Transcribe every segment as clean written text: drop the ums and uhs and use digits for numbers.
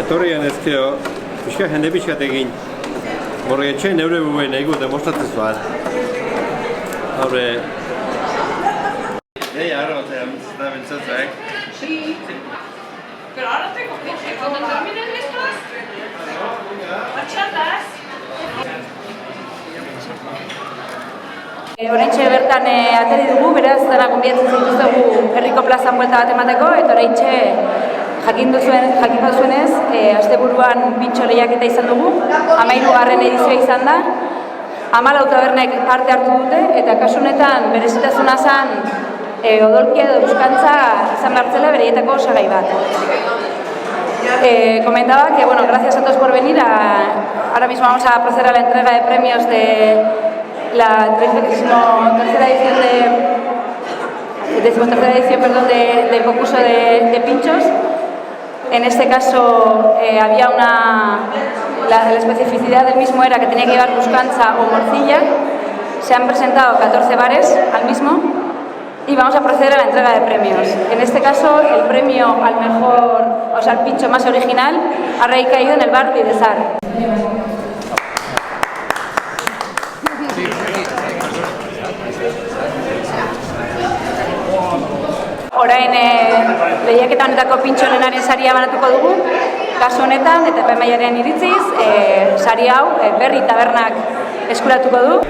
Etorrian ezkeo, pixka jende pixkat egin. Borre etxein eure buen egu demostratzen zuan. Haure... ahora o sea, está benzatzak. Sí. Pero ahora tengo que, cuando terminen estas, bachatas. Oraintxe bertan ateri dugu, beraz, dena gonbidatzen zaituztegu herriko plazan buelta bat emateko, eta oraintxe jakin duzuenez, asteburuan pintxo lehiaketa izan dugu, 13. edizioa izan da, 14 tabernek parte hartu dute, eta kasu honetan berezitasuna zen odolkia edo euskantza izan bertzela bereietako osagai bat. Comentaba que, bueno, gracias a todos por venir. Ahora mismo vamos a proceder a la entrega de premios de la 33ª edición del concurso de pinchos. En este caso había la especificidad del mismo era que tenía que llevar buscanza o morcilla. Se han presentado 14 bares al mismo y vamos a proceder a la entrega de premios. En este caso el premio al mejor, o sea, al pincho más original ha recaído en el bar Bidesar. Orain lehiaketa honetako pintxo lehenaren saria banatuko dugu. Kasu honetan, eta epaimahaiaren iritziz, sari hau Berri Tabernak eskuratuko du.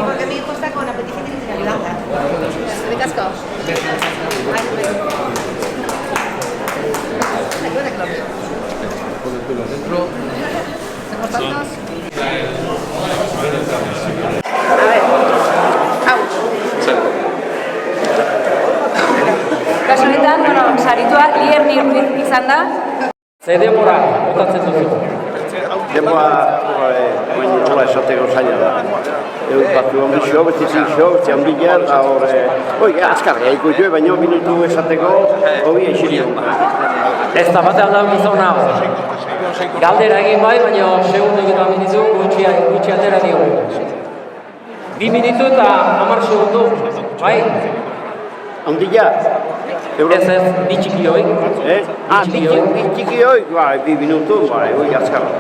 Porque mi hijo está con apetito y tiene ayudanza. ¿De casco? A ver. Kasu honetan, saritua Lierni Ruiz izan da. Ze denbora botatzen duzu? Denbora, nola esateko zaila da. Batu ambizio, beti zinxo, beti ambila, eta hor... azkarra, ikutu, baina minutu esateko, hobi eixilio. Ez da batean da gizon hau. Galdera egin bai, baina segundu egin amin dizu, gutxi atera diogu. 2 minutu eta 10 segundu, bai? Handila? Ez, bi txiki hoi. Bi txiki hoi, 2 minutu, hoi azkarra.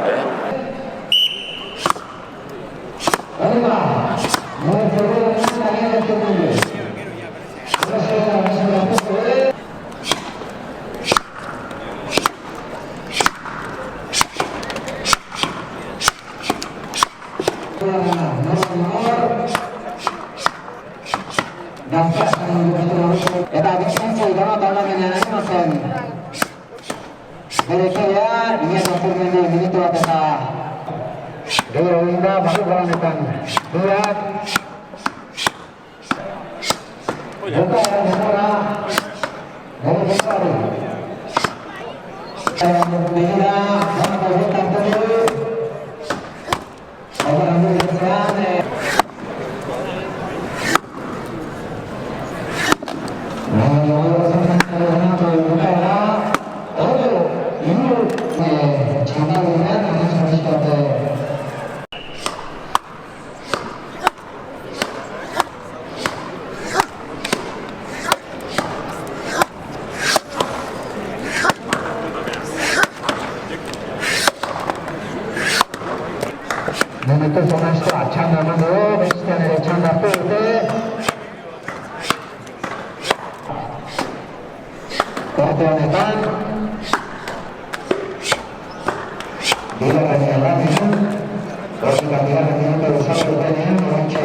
Eta bizkantza ikona talamenean egin zen. Bere ekidea, inoen okurmendu minutu bat eta gero egin da, barruko lanetan. Durak. Joka denbora. Gero bezari. Begira, zanko egotan dugu. Hau handu ditzean. Momentu zonazkoa txanda eman dugu, bestean ere txanda hartu dute. Korte honetan bigarren erratzen, korsikak bigarren minutu duzatu dutenean, orantxe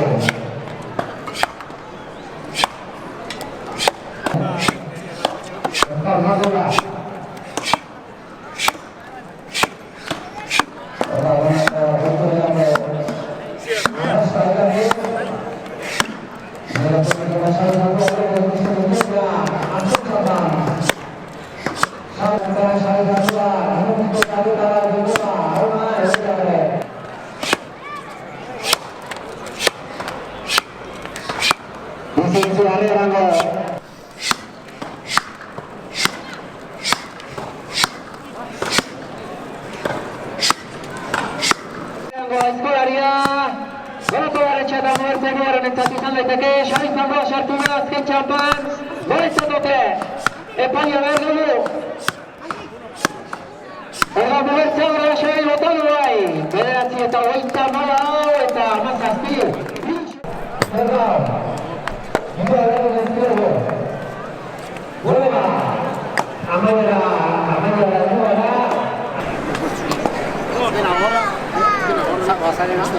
Sin su arreglo. Eskolaria, goratu garretxeta muertzen garen entzat izan daiteke, Xarizango sartu da azken txampan, goretzen dute, epaia behar dugu. Ega mugertzen gara xai botanu bai, bederatzi eta 34 eta 17. Ega, igual behar dugu ezkergo. Huelga, amaiera dugu. Pasaremos